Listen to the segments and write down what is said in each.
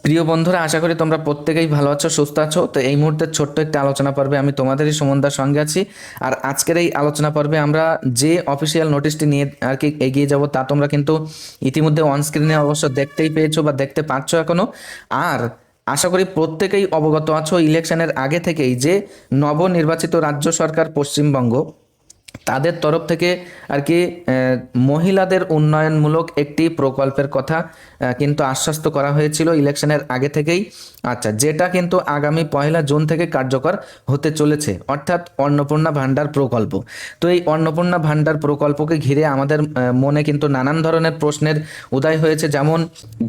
প্রিয় বন্ধুরা, আশা করি তোমরা প্রত্যেকেই ভালো আছো, সুস্থ আছো। তো এই মুহূর্তে ছোট্ট একটা আলোচনা পর্বে আমি তোমাদেরই সুমনদার সঙ্গে আছি। আর আজকের এই আলোচনা পর্বে আমরা যে অফিসিয়াল নোটিশটি নিয়ে আর কি এগিয়ে যাব, তা তোমরা কিন্তু ইতিমধ্যে অন স্ক্রিনে অবশ্য দেখতেই পেয়েছো বা দেখতে পাচ্ছ এখনো। আর আশা করি প্রত্যেকেই অবগত আছো ইলেকশনের আগে থেকেই যে নবনির্বাচিত রাজ্য সরকার পশ্চিমবঙ্গ, তাদের তরফ থেকে আর কি মহিলাদের উন্নয়নমূলক একটি প্রকল্পের কথা কিন্তু আশ্বস্ত করা হয়েছিল ইলেকশনের আগে থেকেই। আচ্ছা, যেটা কিন্তু আগামী 1 জুন থেকে কার্যকর হতে চলেছে, অর্থাৎ অন্নপূর্ণা ভাণ্ডার প্রকল্প। তো এই অন্নপূর্ণা ভাণ্ডার প্রকল্পকে ঘিরে আমাদের মনে কিন্তু নানান ধরনের প্রশ্নের উদয় হয়েছে। যেমন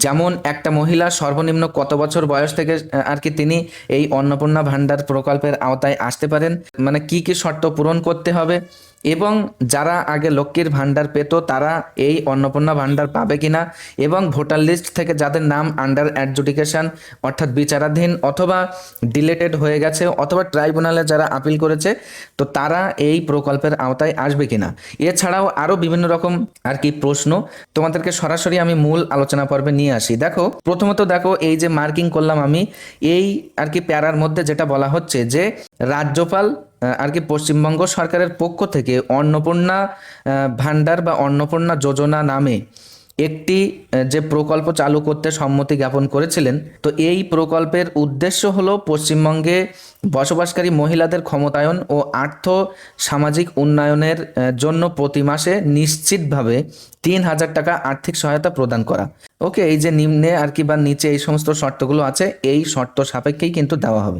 যেমন একটা মহিলা সর্বনিম্ন কত বছর বয়স থেকে আর কি তিনি এই অন্নপূর্ণা ভাণ্ডার প্রকল্পের আওতায় আসতে পারেন, মানে কি কি শর্ত পূরণ করতে হবে, এবং যারা আগে লক্ষ্মীর ভাণ্ডার পেত তারা এই অন্নপূর্ণা ভাণ্ডার পাবে কিনা, এবং ভোটার লিস্ট থেকে যাদের নাম আন্ডার অ্যাডজুডিকেশন অর্থাৎ বিচারাধীন অথবা ডিলেটেড হয়ে গেছে অথবা ট্রাইব্যুনালে যারা আপিল করেছে, তো তারা এই প্রকল্পের আওতায় আসবে কিনা। এছাড়াও আরও বিভিন্ন রকম আর কি প্রশ্ন তোমাদেরকে সরাসরি আমি মূল আলোচনা পর্বে নিয়ে আসি। দেখো, প্রথমত দেখো, এই যে মার্কিং করলাম আমি এই আর কি প্যারার মধ্যে, যেটা বলা হচ্ছে যে রাজ্যপাল আর কি পশ্চিমবঙ্গ সরকারের পক্ষ থেকে অন্নপূর্ণা ভাণ্ডার বা অন্নপূর্ণা যোজনা নামে একটি যে প্রকল্প চালু করতে সম্মতি জ্ঞাপন করেছিলেন। তো এই প্রকল্পের উদ্দেশ্য হলো পশ্চিমবঙ্গে বসবাসকারী মহিলাদের ক্ষমতায়ন ও আর্থ সামাজিক উন্নয়নের জন্য প্রতি মাসে নিশ্চিতভাবে 3,000 টাকা আর্থিক সহায়তা প্রদান করা। ওকে, এই যে নিম্নে আর কি বা নিচে এই সমস্ত শর্তগুলো আছে, এই শর্ত সাপেক্ষেই কিন্তু দেওয়া হবে।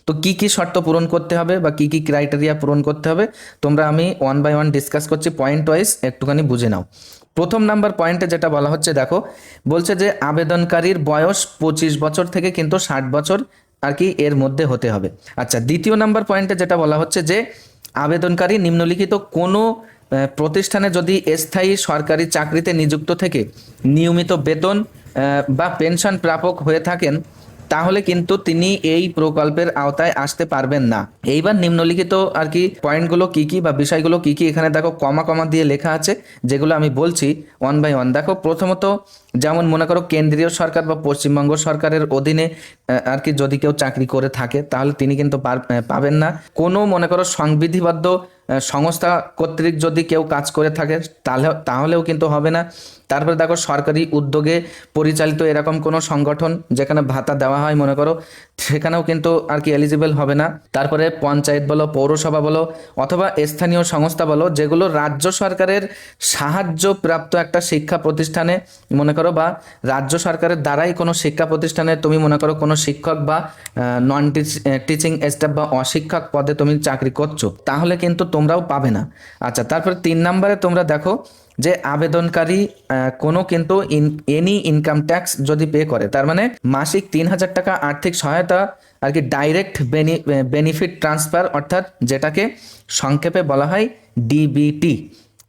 তো কি কি শর্ত পূরণ করতে হবে বা কি কি ক্রাইটেরিয়া পূরণ করতে হবে, তোমরা আমি ওয়ান বাই ওয়ান ডিসকাস করছি, পয়েন্ট ওয়াইজ একটুখানি বুঝে নাও। প্রথম নাম্বার পয়েন্টে যেটা বলা হচ্ছে, দেখো, বলছে যে আবেদনকারীর বয়স 25 বছর থেকে কিন্তু 60 বছর আর কি এর মধ্যে হতে হবে। আচ্ছা, দ্বিতীয় নাম্বার পয়েন্টে যেটা বলা হচ্ছে যে আবেদনকারী নিম্নলিখিত কোনো প্রতিষ্ঠানে যদি স্থায়ী সরকারি চাকরিতে নিযুক্ত থেকে নিয়মিত বেতন বা পেনশন প্রাপক হয়ে থাকেন, তাহলে কিন্তু তিনি এই প্রকল্পের আওতায় আসতে পারবেন না। এইবার নিম্নলিখিত আর কি পয়েন্টগুলো কি কি বা বিষয়গুলো কি কি, এখানে দেখো কমা কমা দিয়ে লেখা আছে, যেগুলো আমি বলছি ওয়ান বাই ওয়ান। দেখো, প্রথমত যেমন মনে করো কেন্দ্রীয় সরকার বা পশ্চিমবঙ্গ সরকারের অধীনে আর কি যদি কেউ চাকরি করে থাকে, তাহলে তিনি কিন্তু পাবেন না। কোনো মনে করো সংবিধিবদ্ধ সংস্থা কর্তৃক যদি কেউ কাজ করে থাকে, তাহলেও কিন্তু হবে না। তারপরে দেখো, সরকারি উদ্যোগে পরিচালিত এরকম কোনো সংগঠন যেখানে ভাতা দেওয়া হয় মনে করো, সেখানেও কিন্তু আর কি এলিজিবল হবে না। তারপরে পঞ্চায়েত বলো, পৌরসভা বলো অথবা স্থানীয় সংস্থা বলো, যেগুলো রাজ্য সরকারের সাহায্যপ্রাপ্ত একটা শিক্ষা প্রতিষ্ঠানে মনে করো, বা রাজ্য সরকারের দ্বারাই কোনো শিক্ষা প্রতিষ্ঠানে তুমি মনে করো কোনো শিক্ষক বা নন টিচিং স্টাফ বা অশিক্ষক পদে তুমি চাকরি করছো, তাহলে কিন্তু তোমরাও পাবে না। আচ্ছা, তারপরে 3 নম্বরে তোমরা দেখো যে আবেদনকারী কোনো কিন্তু এনি ইনকাম ট্যাক্স যদি পে করে, তার মানে মাসিক 3,000 টাকা আর্থিক সহায়তা আর কি ডাইরেক্ট বেনিফিট ট্রান্সফার, অর্থাৎ যেটাকে সংক্ষেপে বলা হয় ডিবিটি।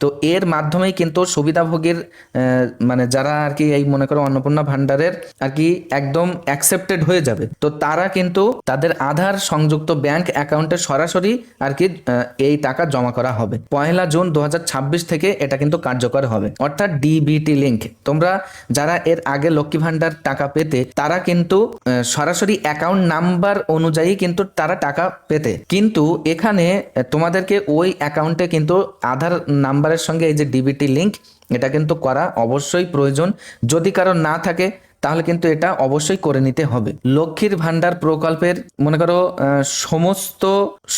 তো এর মাধ্যমেই কিন্তু সুবিধাভোগীর মানে যারা আর কি এই মনে করো অন্নপূর্ণা ভাণ্ডারের আর কি একদম অ্যাকসেপ্টেড হয়ে যাবে, তো তারা কিন্তু তাদের আধার সংযুক্ত ব্যাংক অ্যাকাউন্টে সরাসরি আর কি এই টাকা জমা করা হবে। 1 জুন 2026 থেকে এটা কিন্তু কার্যকর হবে, অর্থাৎ ডিবিটি লিঙ্ক। তোমরা যারা এর আগে লক্ষ্মী ভাণ্ডার টাকা পেতে, তারা কিন্তু সরাসরি অ্যাকাউন্ট নাম্বার অনুযায়ী কিন্তু তারা টাকা পেতে, কিন্তু এখানে তোমাদেরকে ওই অ্যাকাউন্টে কিন্তু আধার নাম্বারের সঙ্গে এই যে ডিবিটি লিঙ্ক, এটা কিন্তু করা অবশ্যই প্রয়োজন। যদি কারো না থাকে তাহলে কিন্তু এটা অবশ্যই করে নিতে হবে। লক্ষ্মীর ভাণ্ডার প্রকল্পের মনে করো সমস্ত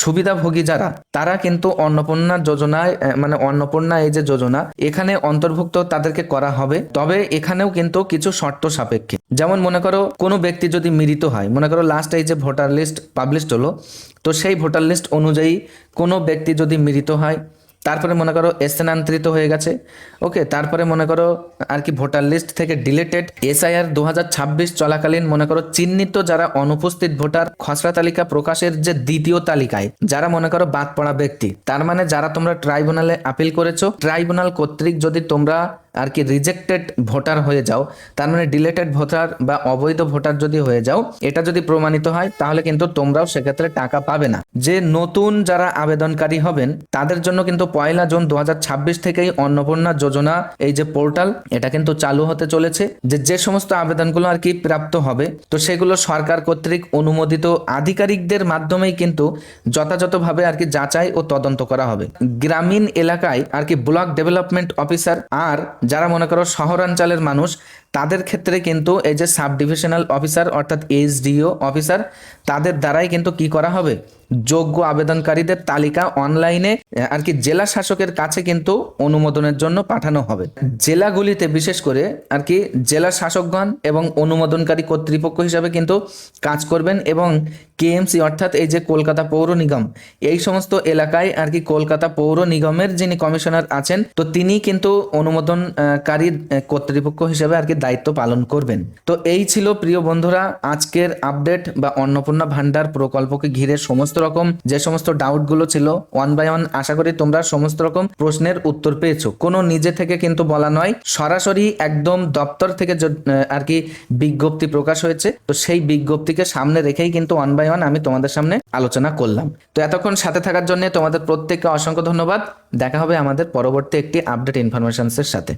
সুবিধাভোগী যারা, তারা কিন্তু অন্নপূর্ণা যোজনায় মানে অন্নপূর্ণা এই যে যোজনা, এখানে অন্তর্ভুক্ত তাদেরকে করা হবে। তবে এখানেও কিন্তু কিছু শর্ত সাপেক্ষে, যেমন মনে করো কোনো ব্যক্তি যদি মৃত হয়, মনে করো লাস্ট এই যে ভোটার লিস্ট পাবলিশড হলো, তো সেই ভোটার লিস্ট অনুযায়ী কোনো ব্যক্তি যদি মৃত হয়, তারপরে মনে করো স্থানান্তরিত হয়ে গেছে, ওকে, তারপরে মনে করো আর কি ভোটার লিস্ট থেকে ডিলেটেড, এসআইআর 2026 চলাকালীন মনে করো চিহ্নিত যারা অনুপস্থিত ভোটার, খসড়া তালিকা প্রকাশের যে দ্বিতীয় তালিকায় যারা মনে করো বাদ পড়া ব্যক্তি, তার মানে যারা তোমরা ট্রাইব্যুনালে আপিল করেছো, ট্রাইব্যুনাল কর্তৃক যদি তোমরা আর কি রিজেক্টেড ভোটার হয়ে যাও, তার মানে ডিলেটেড ভোটার বা অবৈধ ভোটার যদি হয়ে যাও, এটা যদি প্রমাণিত হয় তাহলে কিন্তু তোমরাও সেক্ষেত্রে টাকা পাবে না। যে নতুন যারা আবেদনকারী হবেন তাদের জন্য কিন্তু 1 জুন 2026 থেকেই অন্নপূর্ণা যোজনা এই যে পোর্টাল, এটা কিন্তু চালু হতে চলেছে। যে সমস্ত আবেদনগুলো আর কি প্রাপ্ত হবে, তো সেগুলো সরকার কর্তৃক অনুমোদিত আধিকারিকদের মাধ্যমেই কিন্তু যথাযথভাবে আর কি যাচাই ও তদন্ত করা হবে। গ্রামীণ এলাকায় আর কি ব্লক ডেভেলপমেন্ট অফিসার, আর যারা মনে করো শহরাঞ্চলের মানুষ, তাদের ক্ষেত্রে কিন্তু এই যে সাব ডিভিশনাল অফিসার অর্থাৎ এসডিও অফিসার, তাদের দ্বারাই কিন্তু কি করা হবে, যোগ্য আবেদনকারীদের তালিকা অনলাইনে আর কি জেলা শাসকের কাছে কিন্তু অনুমোদনের জন্য পাঠানো হবে। জেলাগুলিতে বিশেষ করে আর কি জেলা শাসকগণ এবং অনুমোদনকারী কর্তৃপক্ষ হিসাবে কিন্তু কাজ করবেন, এবং কেএমসি অর্থাৎ এই যে কলকাতা পৌর নিগম, এই সমস্ত এলাকায় আর কি কলকাতা পৌর নিগমের যিনি কমিশনার আছেন, তো তিনি কিন্তু অনুমোদনকারী কর্তৃপক্ষ হিসেবে আর কি দায়িত্ব পালন করবেন। তো এই ছিল প্রিয় বন্ধুরা আজকের আপডেট বা অন্নপূর্ণা ভান্ডার প্রকল্পকে ঘিরে সমস্ত রকম যে সমস্ত ডাউটগুলো ছিল, 1 বাই 1 আশা করি তোমরা সমস্ত রকম প্রশ্নের উত্তর পেয়েছো। কোনো নিজে থেকে কিন্তু বলা নয়, সরাসরি একদম দপ্তর থেকে আর কি বিজ্ঞপ্তি প্রকাশ হয়েছে, তো সেই বিজ্ঞপ্তিকে সামনে রেখেই কিন্তু 1 বাই 1 আমি তোমাদের সামনে আলোচনা করলাম। তো এতক্ষণ সাথে থাকার জন্য তোমাদের প্রত্যেককে অসংখ্য ধন্যবাদ। দেখা হবে আমাদের পরবর্তী একটি আপডেট ইনফরমেশনসের সাথে।